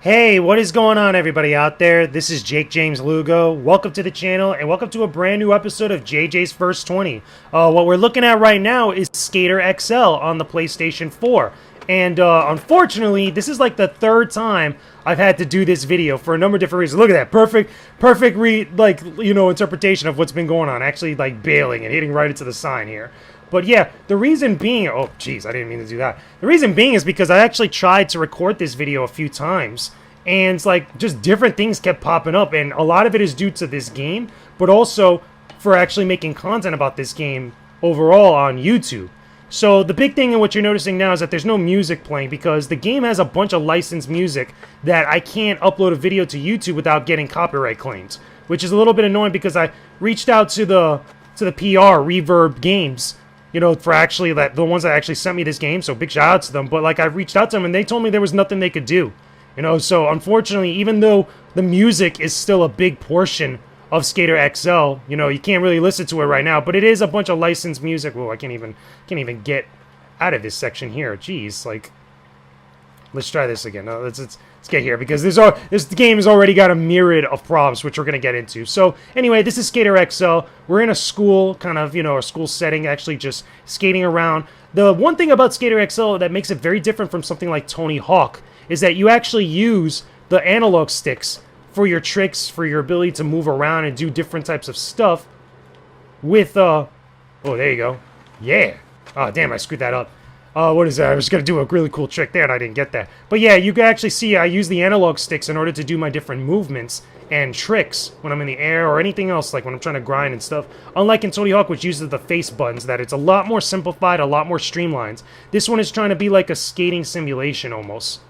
Hey, what is going on, everybody out there? This is Jakejames Lugo. Welcome to the channel, and welcome to a brand new episode of JJ's First 20. What we're looking at right now is Skater XL on the PlayStation 4. And unfortunately, this is like the third time I've had to do this video for a number of different reasons. Look at that, perfect interpretation of what's been going on. Actually, like bailing and hitting right into the sign here. But yeah, the reason being, oh geez, I didn't mean to do that. The reason being is because I actually tried to record this video a few times, and it's like just different things kept popping up, and a lot of it is due to this game, but also for actually making content about this game overall on YouTube. So the big thing in what you're noticing now is that there's no music playing because the game has a bunch of licensed music that I can't upload a video to YouTube without getting copyright claims, which is a little bit annoying because I reached out to the PR, Reverb Games, you know, for actually the ones that actually sent me this game, so big shout out to them. But like, I reached out to them and they told me there was nothing they could do, you know. So unfortunately, even though the music is still a big portion of Skater XL, you know, you can't really listen to it right now, but it is a bunch of licensed music. Whoa, I can't even get out of this section here. Jeez, like, let's try this again. No, let's get here because this game has already got a myriad of problems, which we're going to get into. So anyway, this is Skater XL. We're in a school, kind of, you know, a school setting, actually just skating around. The one thing about Skater XL that makes it very different from something like Tony Hawk is that you actually use the analog sticks for your tricks, for your ability to move around and do different types of stuff with, oh, there you go. Yeah. Oh, damn, I screwed that up. What is that? I was going to do a really cool trick there and I didn't get that. But yeah, you can actually see I use the analog sticks in order to do my different movements and tricks when I'm in the air or anything else, like when I'm trying to grind and stuff. Unlike in Tony Hawk, which uses the face buttons, that it's a lot more simplified, a lot more streamlined. This one is trying to be like a skating simulation almost.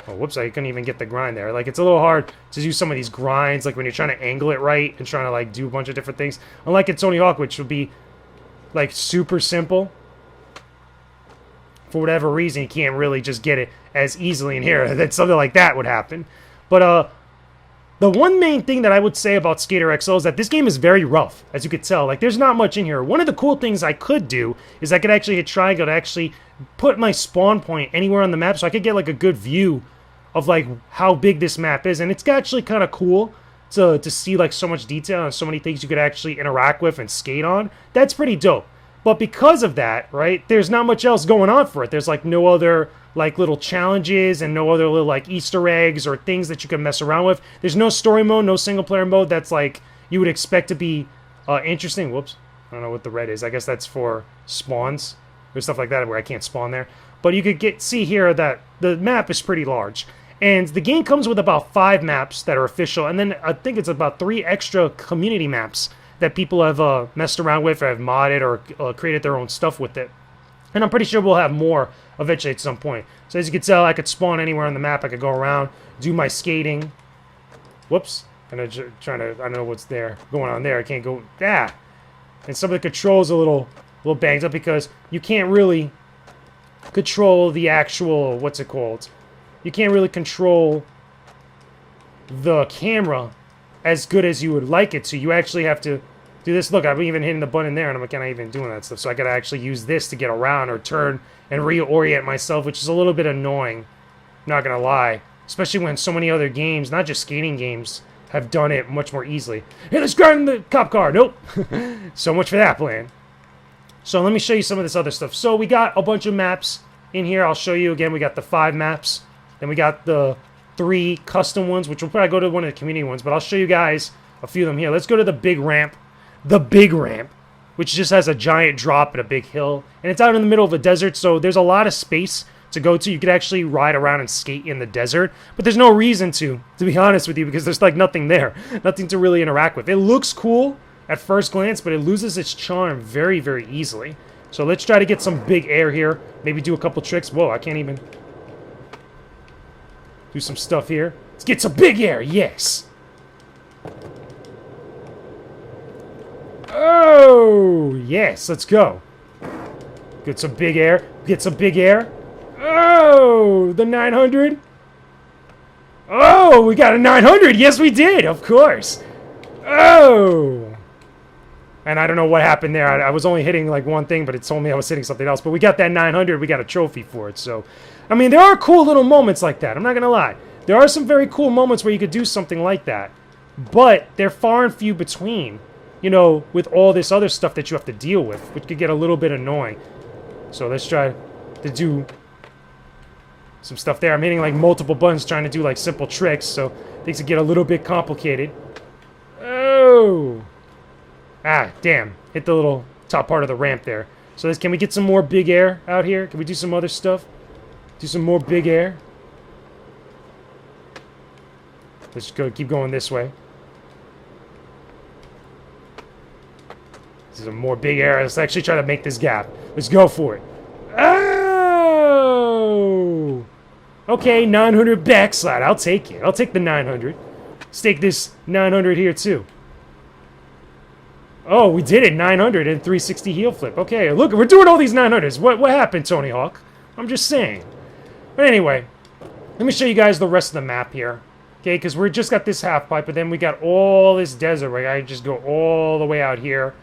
Oh, whoops, I couldn't even get the grind there. Like, it's a little hard to do some of these grinds, like when you're trying to angle it right and trying to, like, do a bunch of different things. Unlike in Tony Hawk, which would be, like, super simple. For whatever reason, you can't really just get it as easily in here. That something like that would happen. But, the one main thing that I would say about Skater XL is that this game is very rough, as you could tell. Like, there's not much in here. One of the cool things I could do is I could actually hit triangle to actually put my spawn point anywhere on the map so I could get, like, a good view of, like, how big this map is. And it's actually kind of cool to see, like, so much detail and so many things you could actually interact with and skate on. That's pretty dope. But because of that, right, there's not much else going on for it. There's, like, no other, like, little challenges and no other little, like, Easter eggs or things that you can mess around with. There's no story mode, no single-player mode that's, like, you would expect to be interesting. Whoops. I don't know what the red is. I guess that's for spawns or stuff like that where I can't spawn there. But you could see here that the map is pretty large. And the game comes with about 5 maps that are official, and then I think it's about 3 extra community maps that people have messed around with or have modded or created their own stuff with it. And I'm pretty sure we'll have more eventually at some point. So as you can tell, I could spawn anywhere on the map. I could go around, do my skating. Whoops. And I'm trying to, I don't know what's going on there. I can't go, ah. And some of the controls are a little banged up because you can't really control the actual, what's it called? You can't really control the camera as good as you would like it to. You actually have to do this. Look, I'm even hitting the button there, and I'm not even doing that stuff. So I gotta actually use this to get around or turn and reorient myself, which is a little bit annoying. Not gonna lie. Especially when so many other games, not just skating games, have done it much more easily. Hey, let's grind the cop car. Nope. So much for that plan. So let me show you some of this other stuff. So we got a bunch of maps in here. I'll show you again. We got the 5 maps. Then we got the 3 custom ones, which we'll probably go to one of the community ones, but I'll show you guys a few of them here. Let's go to the big ramp. The big ramp, which just has a giant drop and a big hill. And it's out in the middle of a desert, so there's a lot of space to go to. You could actually ride around and skate in the desert, but there's no reason to be honest with you, because there's like nothing there. Nothing to really interact with. It looks cool at first glance, but it loses its charm very, very easily. So let's try to get some big air here. Maybe do a couple tricks. Whoa, I can't even do some stuff here. Let's get some big air, yes! Oh, yes, let's go. Get some big air. Get some big air. Oh, the 900. Oh, we got a 900. Yes, we did, of course. Oh. And I don't know what happened there. I was only hitting like one thing, but it told me I was hitting something else. But we got that 900. We got a trophy for it. So, I mean, there are cool little moments like that. I'm not going to lie. There are some very cool moments where you could do something like that. But they're far and few between, you know, with all this other stuff that you have to deal with, which could get a little bit annoying. So let's try to do some stuff there. I'm hitting like multiple buttons trying to do like simple tricks, so things could get a little bit complicated. Oh! Ah, damn. Hit the little top part of the ramp there. So can we get some more big air out here? Can we do some other stuff? Do some more big air? Let's go. Keep going this way. This is some more big air. Let's actually try to make this gap. Let's go for it. Oh! Okay, 900 backslide. I'll take it. I'll take the 900. Let's take this 900 here, too. Oh, we did it. 900 and 360 heel flip. Okay, look, we're doing all these 900s. What happened, Tony Hawk? I'm just saying. But anyway, let me show you guys the rest of the map here. Okay, because we just got this half pipe, but then we got all this desert where I just go all the way out here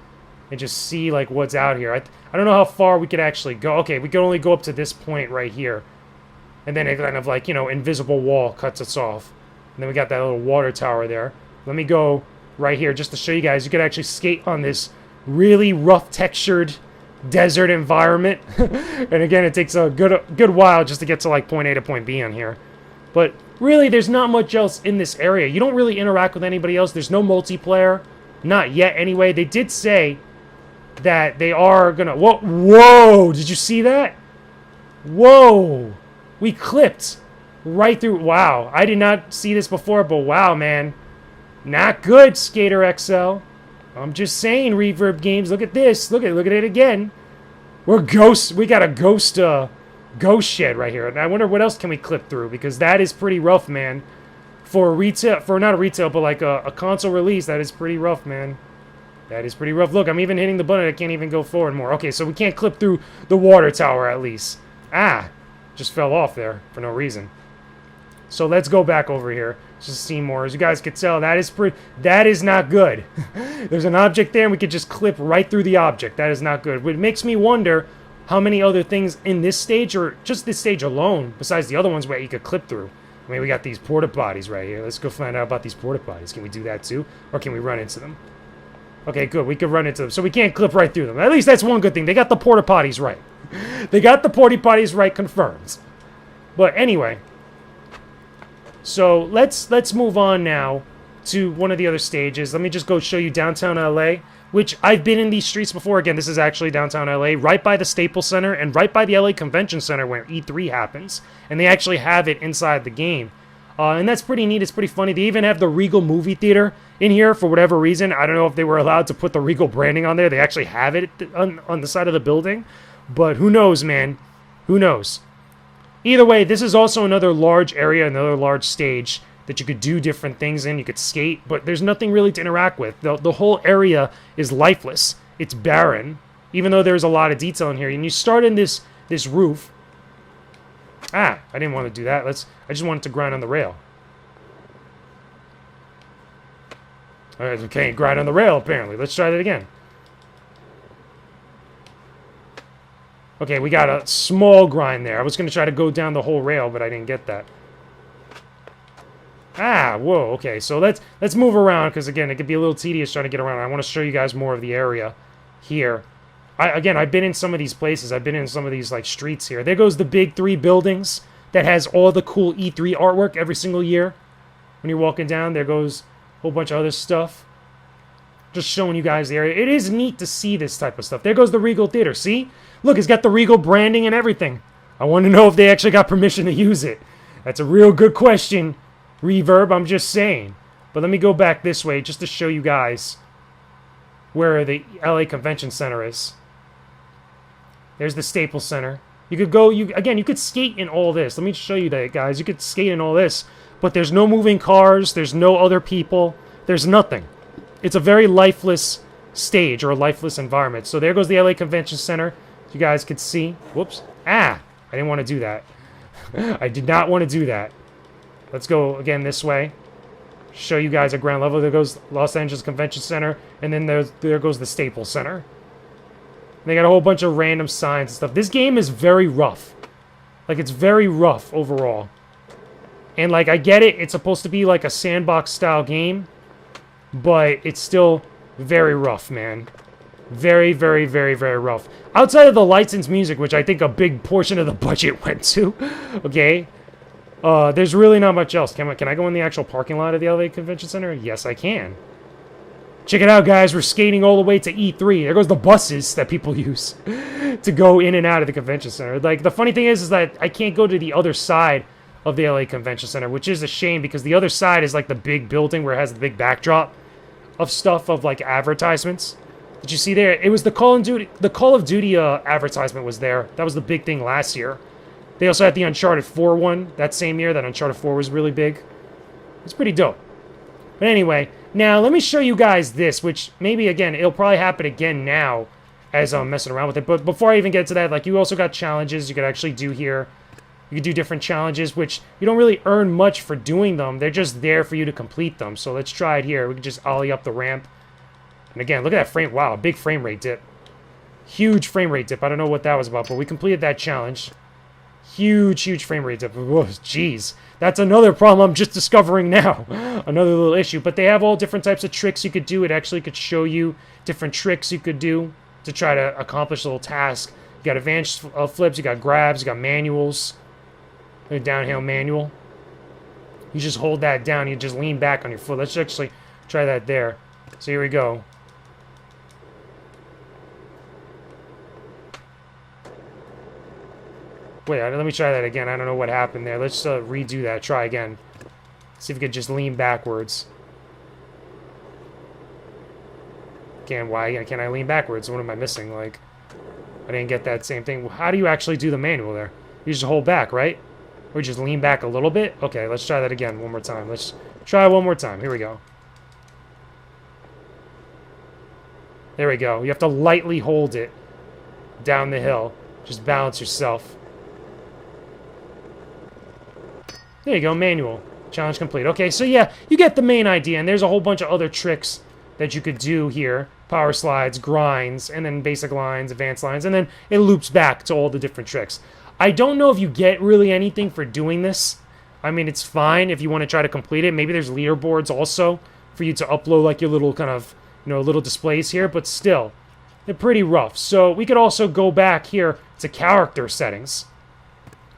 and just see, like, what's out here. I don't know how far we could actually go. Okay, we can only go up to this point right here. And then it kind of, like, you know, invisible wall cuts us off. And then we got that little water tower there. Let me go right here just to show you guys. You could actually skate on this really rough textured desert environment. And again, it takes a good while just to get to, like, point A to point B on here. But really, there's not much else in this area. You don't really interact with anybody else. There's no multiplayer. Not yet, anyway. They did say that they are gonna... Whoa! Did you see that? Whoa! We clipped right through... Wow. I did not see this before, but wow, man. Not good, Skater XL. I'm just saying, Reverb Games. Look at this. Look at it again. We're ghosts. We got a ghost shed right here. And I wonder what else can we clip through, because that is pretty rough, man. For a retail, not a retail, but like a console release, that is pretty rough, man. That is pretty rough. Look, I'm even hitting the button. I can't even go forward more. Okay, so we can't clip through the water tower at least. Ah, just fell off there for no reason. So let's go back over here. Just see more. As you guys can tell, that is not good. There's an object there, and we could just clip right through the object. That is not good. Which makes me wonder how many other things in this stage, or just this stage alone, besides the other ones where you could clip through. I mean, we got these porta potties right here. Let's go find out about these porta potties. Can we do that too? Or can we run into them? Okay, good. We could run into them. So we can't clip right through them. At least that's one good thing. They got the porta potties right. They got the porta potties right, confirmed. But anyway, so let's move on now to one of the other stages. Let me just go show you downtown LA, which I've been in these streets before. Again, this is actually downtown LA, right by the Staples Center and right by the LA Convention Center where E3 happens. And they actually have it inside the game. And that's pretty neat. It's pretty funny. They even have the Regal movie theater in here for whatever reason. I don't know if they were allowed to put the Regal branding on there. They actually have it on the side of the building. But who knows, man? Who knows? Either way, this is also another large area, another large stage that you could do different things in. You could skate, but there's nothing really to interact with. The whole area is lifeless. It's barren, even though there's a lot of detail in here. And you start in this roof. Ah, I didn't want to do that. I just wanted to grind on the rail. Alright, we can't grind on the rail, apparently. Let's try that again. Okay, we got a small grind there. I was going to try to go down the whole rail, but I didn't get that. Ah, whoa, okay. So let's move around, because again, it could be a little tedious trying to get around. I want to show you guys more of the area here. Again, I've been in some of these places. I've been in some of these, like, streets here. There goes the big 3 buildings that has all the cool E3 artwork every single year. When you're walking down, there goes a whole bunch of other stuff. Just showing you guys the area. It is neat to see this type of stuff. There goes the Regal Theater. See? Look, it's got the Regal branding and everything. I want to know if they actually got permission to use it. That's a real good question, Reverb. I'm just saying. But let me go back this way just to show you guys where the LA Convention Center is. There's the Staples Center. You could go, again, you could skate in all this. Let me show you that, guys. You could skate in all this. But there's no moving cars. There's no other people. There's nothing. It's a very lifeless stage or a lifeless environment. So there goes the LA Convention Center. You guys could see. Whoops. Ah! I didn't want to do that. I did not want to do that. Let's go again this way. Show you guys a ground level. There goes Los Angeles Convention Center. And then there goes the Staples Center. They got a whole bunch of random signs and stuff. This game is very rough. Like, it's very rough overall. And, like, I get it. It's supposed to be, like, a sandbox-style game. But it's still very rough, man. Very, very, very, very rough. Outside of the licensed music, which I think a big portion of the budget went to. Okay? There's really not much else. Can I go in the actual parking lot of the LA Convention Center? Yes, I can. Check it out, guys. We're skating all the way to E3. There goes the buses that people use to go in and out of the convention center. Like, the funny thing is that I can't go to the other side of the LA Convention Center, which is a shame because the other side is like the big building where it has the big backdrop of stuff of like advertisements. Did you see there? It was the Call of Duty advertisement was there. That was the big thing last year. They also had the Uncharted 4 one that same year. That Uncharted 4 was really big. It's pretty dope. But anyway, now let me show you guys this, which maybe, again, it'll probably happen again now as I'm messing around with it. But before I even get to that, like, you also got challenges you could actually do here. You could do different challenges, which you don't really earn much for doing them. They're just there for you to complete them. So let's try it here. We can just ollie up the ramp. And again, look at that frame. Wow, big frame rate dip. Huge frame rate dip. I don't know what that was about, but we completed that challenge. Huge, huge frame rate dip. Whoa, jeez. That's another problem I'm just discovering now. Another little issue. But they have all different types of tricks you could do. It actually could show you different tricks you could do to try to accomplish a little task. You got advanced flips, you got grabs, you got manuals. A downhill manual. You just hold that down, you just lean back on your foot. Let's actually try that there. So here we go. Wait, let me try that again. I don't know what happened there. Let's redo that. Try again. See if we could just lean backwards. Why can't I lean backwards? What am I missing? Like, I didn't get that same thing. How do you actually do the manual there? You just hold back, right? Or just lean back a little bit? Okay, let's try that again one more time. Let's try one more time. Here we go. There we go. You have to lightly hold it down the hill. Just balance yourself. There you go, manual. Challenge complete. Okay, so yeah, you get the main idea, and there's a whole bunch of other tricks that you could do here. Power slides, grinds, and then basic lines, advanced lines, and then it loops back to all the different tricks. I don't know if you get really anything for doing this. I mean, it's fine if you want to try to complete it. Maybe there's leaderboards also for you to upload like your little kind of, you know, little displays here, but still, they're pretty rough. So we could also go back here to character settings.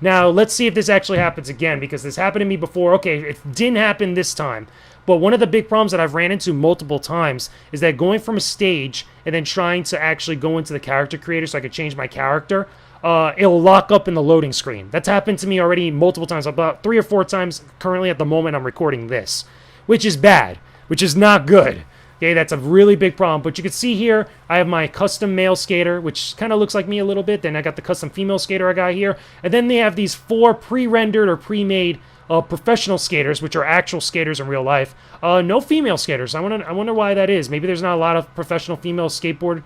Now, let's see if this actually happens again, because this happened to me before. Okay, it didn't happen this time. But one of the big problems that I've ran into multiple times is that going from a stage and then trying to actually go into the character creator so I could change my character, it'll lock up in the loading screen. That's happened to me already multiple times, about 3 or 4 times currently at the moment I'm recording this, which is bad, which is not good. Okay, that's a really big problem. But you can see here, I have my custom male skater, which kind of looks like me a little bit. Then I got the custom female skater I got here. And then they have these 4 pre-rendered or pre-made professional skaters, which are actual skaters in real life. No female skaters. I wonder why that is. Maybe there's not a lot of professional female skateboard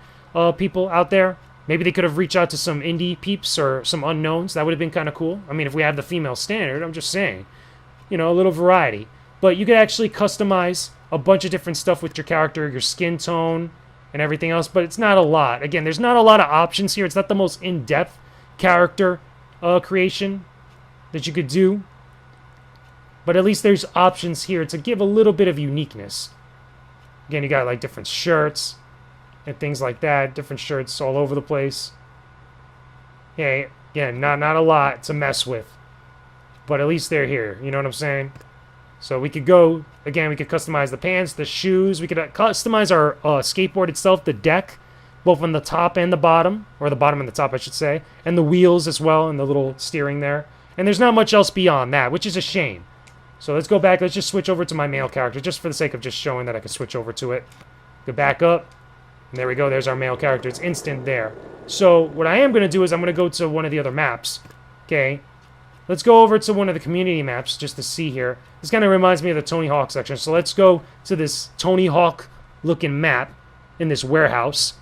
people out there. Maybe they could have reached out to some indie peeps or some unknowns. That would have been kind of cool. I mean, if we have the female standard, I'm just saying. You know, a little variety. But you could actually customize a bunch of different stuff with your character, your skin tone, and everything else. But it's not a lot. Again, there's not a lot of options here. It's not the most in-depth character creation that you could do. But at least there's options here to give a little bit of uniqueness. Again, you got like different shirts and things like that. Different shirts all over the place. Yeah, again, not a lot to mess with. But at least they're here. You know what I'm saying? So we could go, again, we could customize the pants, the shoes. We could customize our skateboard itself, the deck, both on the top and the bottom. Or the bottom and the top, I should say. And the wheels as well, and the little steering there. And there's not much else beyond that, which is a shame. So let's go back. Let's just switch over to my male character, just for the sake of just showing that I can switch over to it. Go back up. And there we go. There's our male character. It's instant there. So what I am going to do is I'm going to go to one of the other maps. Okay. Let's go over to one of the community maps just to see here. This kind of reminds me of the Tony Hawk section. So let's go to this Tony Hawk looking map in this warehouse.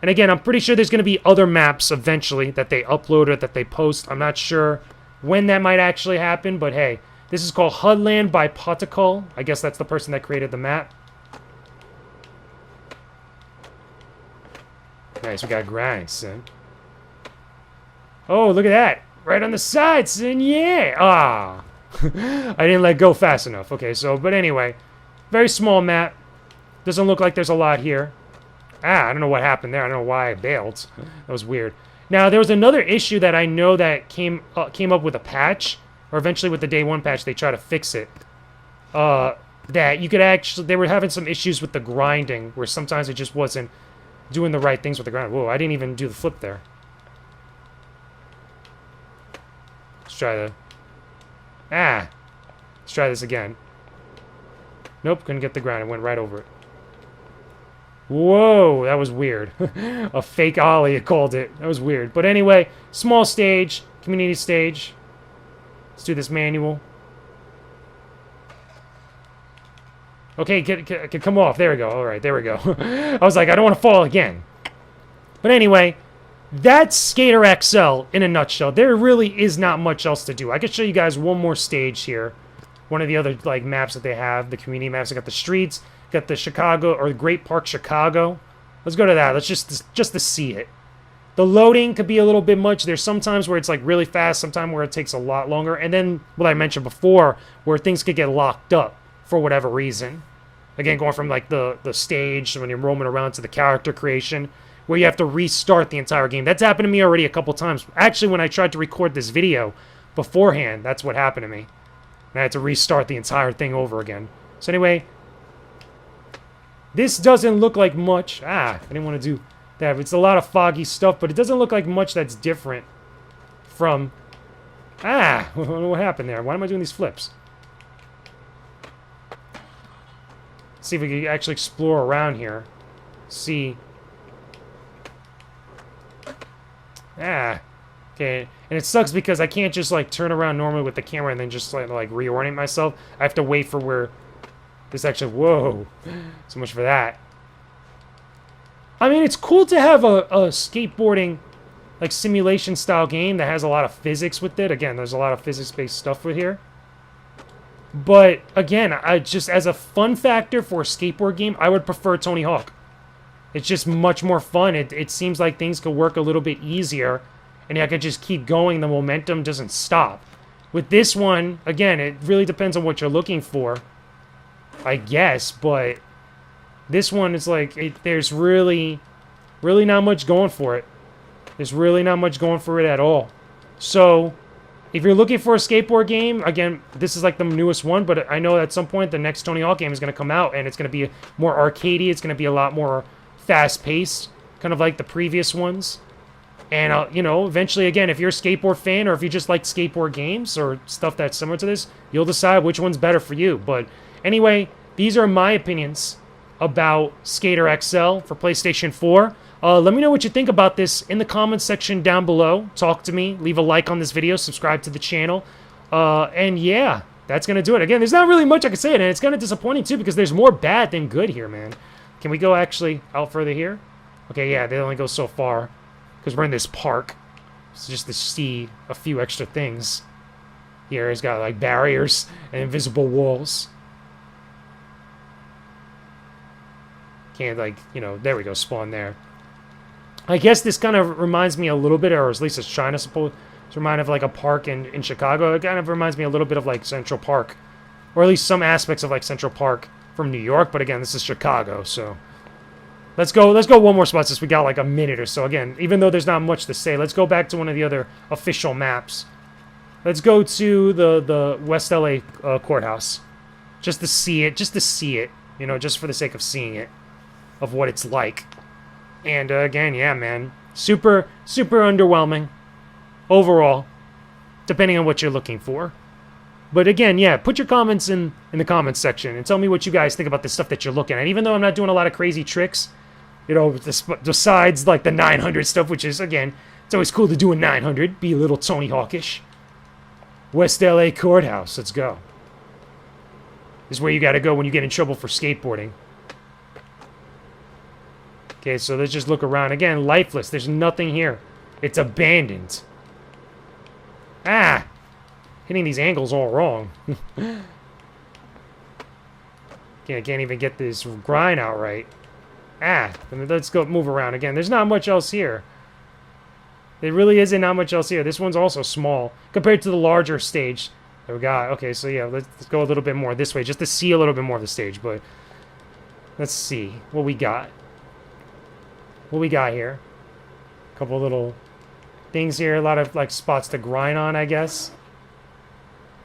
And again, I'm pretty sure there's going to be other maps eventually that they upload or that they post. I'm not sure when that might actually happen, but hey. This is called Hudland by Potical. I guess that's the person that created the map. Nice, we got grind, son. Oh, look at that. Right on the side, son. Yeah. Ah. I didn't let go fast enough. Okay, so, but anyway. Very small map. Doesn't look like there's a lot here. I don't know what happened there. I don't know why I bailed. That was weird. Now, there was another issue that I know that came up with a patch, or eventually with the day one patch, they try to fix it. That you could actually, they were having some issues with the grinding, where sometimes it just wasn't doing the right things with the grind. Whoa, I didn't even do the flip there. Let's try the... Let's try this again. Nope, couldn't get the grind. It went right over it. Whoa, that was weird. A fake ollie, it called it. That was weird. But anyway, small stage, community stage. Let's do this manual. Okay, can come off. There we go. All right, there we go. I was like, I don't want to fall again. But anyway, that's Skater XL in a nutshell. There really is not much else to do. I could show you guys one more stage here. One of the other like maps that they have, the community maps. I got the streets, got the Chicago or the Great Park Chicago. Let's go to that. Let's just to see it. The loading could be a little bit much. There's sometimes where it's like really fast, sometimes where it takes a lot longer, and then what I mentioned before, where things could get locked up for whatever reason. Again, going from like the stage when you're roaming around to the character creation, where you have to restart the entire game. That's happened to me already a couple times. Actually, when I tried to record this video beforehand, that's what happened to me. And I had to restart the entire thing over again. So anyway, this doesn't look like much. I didn't want to do that. It's a lot of foggy stuff, but it doesn't look like much that's different from... what happened there? Why am I doing these flips? See if we can actually explore around here. See... Okay, and it sucks because I can't just, like, turn around normally with the camera and then just, like reorient myself. I have to wait for where this actually... Whoa. So much for that. I mean, it's cool to have a skateboarding, like, simulation-style game that has a lot of physics with it. Again, there's a lot of physics-based stuff with here. But, again, I just, as a fun factor for a skateboard game, I would prefer Tony Hawk. It's just much more fun. It seems like things could work a little bit easier, and I could just keep going. The momentum doesn't stop. With this one, again, it really depends on what you're looking for, I guess, but this one is like, there's really not much going for it. There's really not much going for it at all. So, if you're looking for a skateboard game, again, this is like the newest one, but I know at some point the next Tony Hawk game is going to come out, and it's going to be more arcadey. It's going to be a lot more fast-paced, kind of like the previous ones. And, you know, eventually, again, if you're a skateboard fan or if you just like skateboard games or stuff that's similar to this, you'll decide which one's better for you. But anyway, these are my opinions about Skater XL for PlayStation 4. Let me know what you think about this in the comments section down below. Talk to me. Leave a like on this video. Subscribe to the channel. And yeah, that's going to do it. Again, there's not really much I can say, and it's kind of disappointing, too, because there's more bad than good here, man. Can we go actually out further here? Okay, yeah, they only go so far because we're in this park. So just to see a few extra things. Here, it's got like barriers and invisible walls. Can't, like, you know, there we go, spawn there. I guess this kind of reminds me a little bit, or at least it's trying to remind of like a park in Chicago. It kind of reminds me a little bit of like Central Park, or at least some aspects of like Central Park from New York. But again, this is Chicago, so let's go one more spot since we got like a minute or so. Again, even though there's not much to say, let's go back to one of the other official maps. Let's go to the West LA Courthouse, just to see it, you know, just for the sake of seeing it, of what it's like. And again, yeah, man, super underwhelming overall, depending on what you're looking for. But again, yeah, put your comments in the comments section and tell me what you guys think about the stuff that you're looking at. Even though I'm not doing a lot of crazy tricks, you know, besides like the 900 stuff, which is, again, it's always cool to do a 900, be a little Tony Hawkish. West LA Courthouse, let's go. This is where you gotta go when you get in trouble for skateboarding. Okay, so let's just look around. Again, lifeless. There's nothing here. It's abandoned. Hitting these angles all wrong. Okay, I can't even get this grind out right. Let's go move around again. There's not much else here. There really isn't not much else here. This one's also small compared to the larger stage. There we got, okay, so yeah, let's go a little bit more this way, just to see a little bit more of the stage, but let's see what we got. What we got here. A couple little things here, a lot of, like, spots to grind on, I guess.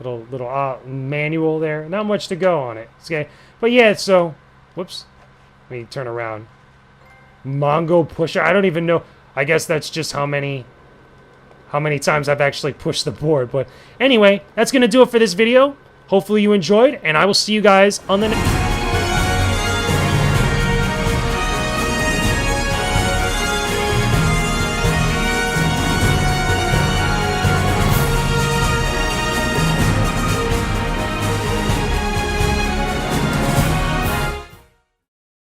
Little manual there. Not much to go on it. Okay, but yeah, so, whoops. Let me turn around. Mongo pusher, I don't even know. I guess that's just how many times I've actually pushed the board. But anyway, that's going to do it for this video. Hopefully you enjoyed, and I will see you guys on the next...